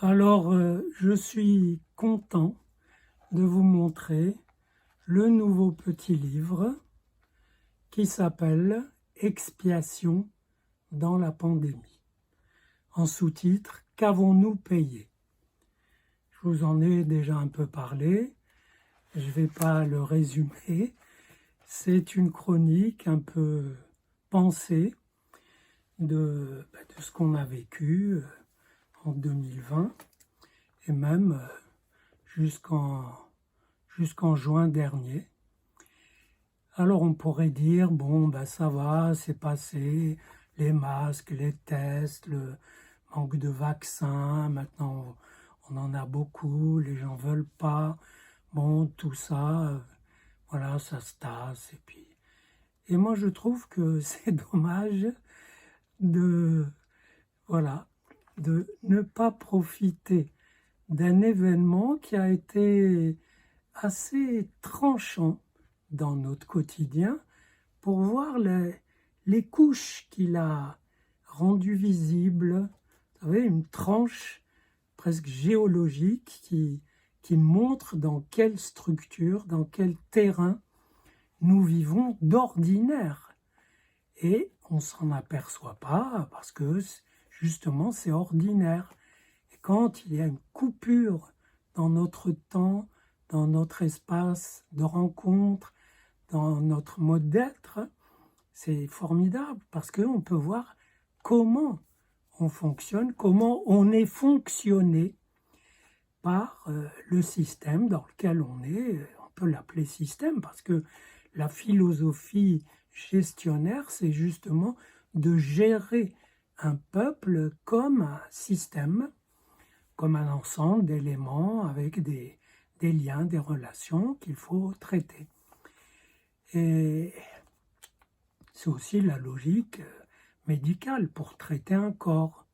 Alors, je suis content de vous montrer le nouveau petit livre qui s'appelle Expiation dans la pandémie. En sous-titre, qu'avons-nous payé? Je vous en ai déjà un peu parlé, je ne vais pas le résumer. C'est une chronique un peu pensée de ce qu'on a vécu en 2020 et même jusqu'en juin dernier. Alors on pourrait dire, bon, ben ça va, c'est passé, les masques, les tests, le manque de vaccins, maintenant on en a beaucoup, les gens veulent pas, bon, tout ça, voilà, ça se tasse, et puis... Et moi je trouve que c'est dommage de, voilà, de ne pas profiter d'un événement qui a été assez tranchant dans notre quotidien pour voir les couches qu'il a rendues visibles. Vous savez, une tranche presque géologique qui montre dans quelle structure, dans quel terrain nous vivons d'ordinaire. Et on ne s'en aperçoit pas parce que justement c'est ordinaire. Et quand il y a une coupure dans notre temps, dans notre espace de rencontre, dans notre mode d'être, c'est formidable parce qu'on peut voir comment on fonctionne, comment on est fonctionné par le système dans lequel on est. On peut l'appeler système parce que la philosophie gestionnaire, c'est justement de gérer un peuple comme un système, comme un ensemble d'éléments avec des liens, des relations qu'il faut traiter. Et c'est aussi la logique médicale pour traiter un corps.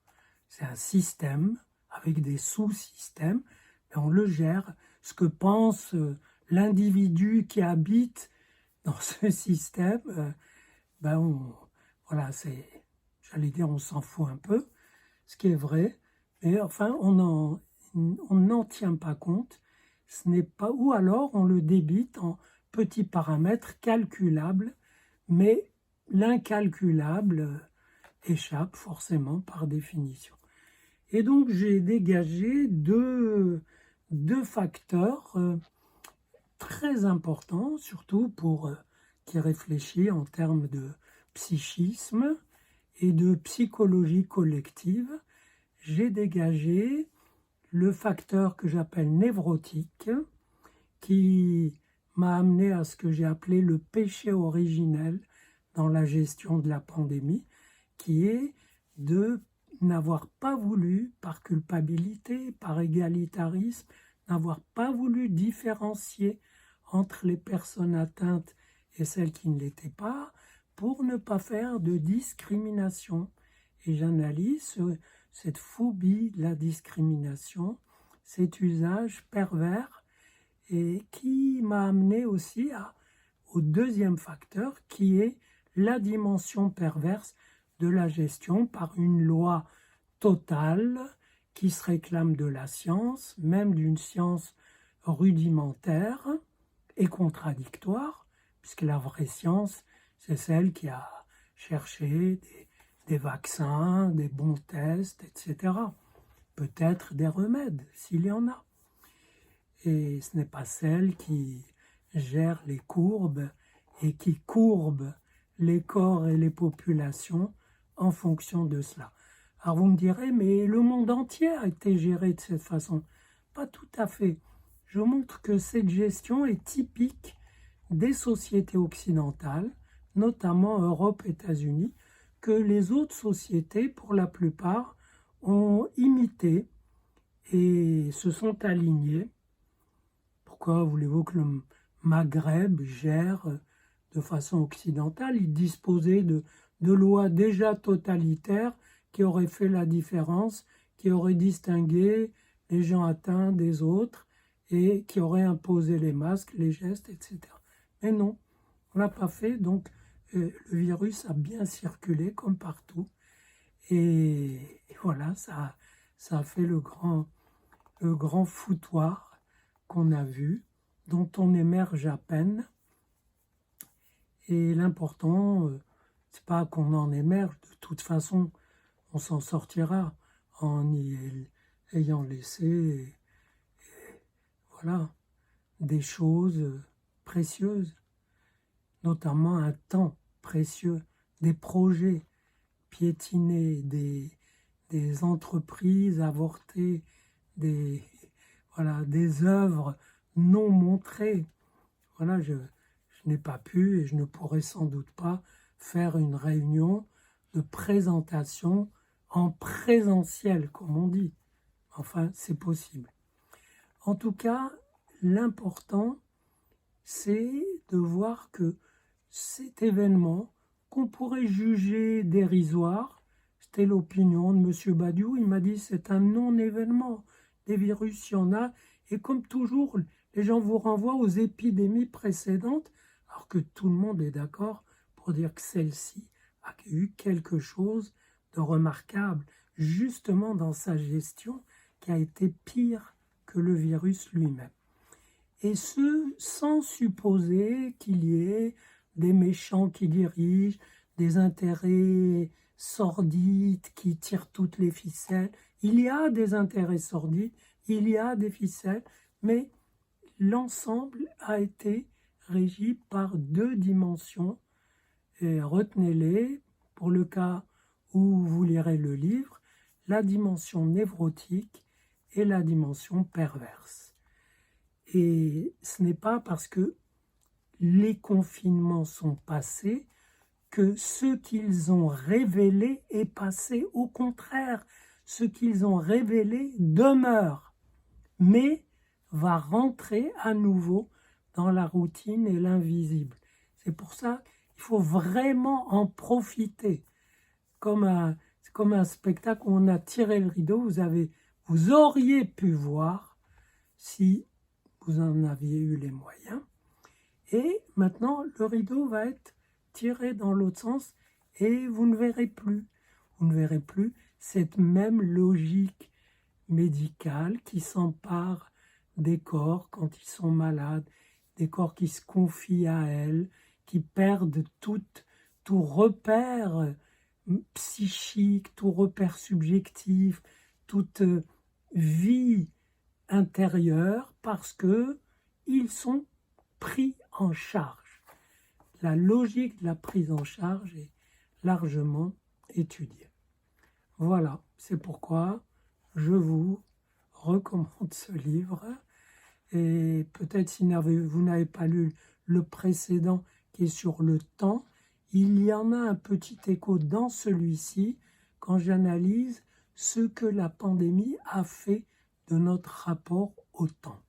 C'est un système avec des sous-systèmes, mais on le gère. Ce que pense l'individu qui habite dans ce système, voilà, j'allais dire, on s'en fout un peu, ce qui est vrai, mais enfin, on n'en tient pas compte. Ce n'est pas, ou alors on le débite en petits paramètres calculables, mais l'incalculable échappe forcément par définition. Et donc j'ai dégagé deux facteurs très importants, surtout pour qui réfléchit en termes de psychisme et de psychologie collective. J'ai dégagé le facteur que j'appelle névrotique, qui m'a amené à ce que j'ai appelé le péché originel dans la gestion de la pandémie, qui est de n'avoir pas voulu, par culpabilité, par égalitarisme, n'avoir pas voulu différencier entre les personnes atteintes et celles qui ne l'étaient pas, pour ne pas faire de discrimination. Et j'analyse cette phobie de la discrimination, cet usage pervers, et qui m'a amené aussi au deuxième facteur, qui est la dimension perverse de la gestion par une loi totale qui se réclame de la science, même d'une science rudimentaire et contradictoire, puisque la vraie science, c'est celle qui a cherché des vaccins, des bons tests, etc. Peut-être des remèdes, s'il y en a. Et ce n'est pas celle qui gère les courbes et qui courbe les corps et les populations en fonction de cela. Alors vous me direz, mais le monde entier a été géré de cette façon. Pas tout à fait. Je montre que cette gestion est typique des sociétés occidentales, notamment Europe, États-Unis, que les autres sociétés, pour la plupart, ont imité et se sont alignées. Pourquoi voulez-vous que le Maghreb gère de façon occidentale? Il disposait de lois déjà totalitaires qui auraient fait la différence, qui auraient distingué les gens atteints des autres et qui auraient imposé les masques, les gestes, etc. Mais non, on ne l'a pas fait, donc le virus a bien circulé comme partout. Et voilà, ça ça a fait le grand foutoir qu'on a vu, dont on émerge à peine. Et l'important, c'est pas qu'on en émerge, de toute façon, on s'en sortira en y ayant laissé, voilà, des choses précieuses, notamment un temps précieux, des projets piétinés, des entreprises avortées, voilà, des œuvres non montrées. Voilà, je n'ai pas pu et je ne pourrai sans doute pas faire une réunion de présentation en présentiel, comme on dit. Enfin, c'est possible. En tout cas, l'important, c'est de voir que cet événement, qu'on pourrait juger dérisoire, c'était l'opinion de M. Badiou, il m'a dit c'est un non-événement. Des virus, il y en a, et comme toujours, les gens vous renvoient aux épidémies précédentes, alors que tout le monde est d'accord pour dire que celle-ci a eu quelque chose de remarquable, justement dans sa gestion, qui a été pire que le virus lui-même. Et ce, sans supposer qu'il y ait des méchants qui dirigent, des intérêts sordides qui tirent toutes les ficelles. Il y a des intérêts sordides, il y a des ficelles, mais l'ensemble a été régi par deux dimensions. Et retenez-les, pour le cas où vous lirez le livre, la dimension névrotique et la dimension perverse. Et ce n'est pas parce que les confinements sont passés que ce qu'ils ont révélé est passé. Au contraire, ce qu'ils ont révélé demeure, mais va rentrer à nouveau dans la routine et l'invisible. C'est pour ça qu'il faut vraiment en profiter. C'est comme un spectacle où on a tiré le rideau, vous auriez pu voir si vous en aviez eu les moyens. Et maintenant, le rideau va être tiré dans l'autre sens et vous ne verrez plus. Vous ne verrez plus cette même logique médicale qui s'empare des corps quand ils sont malades, des corps qui se confient à elles, qui perdent tout repère psychique, tout repère subjectif, toute vie intérieure parce que ils sont pris en charge. La logique de la prise en charge est largement étudiée. Voilà, c'est pourquoi je vous recommande ce livre. Et peut-être si vous n'avez pas lu le précédent qui est sur le temps, il y en a un petit écho dans celui-ci quand j'analyse ce que la pandémie a fait de notre rapport au temps.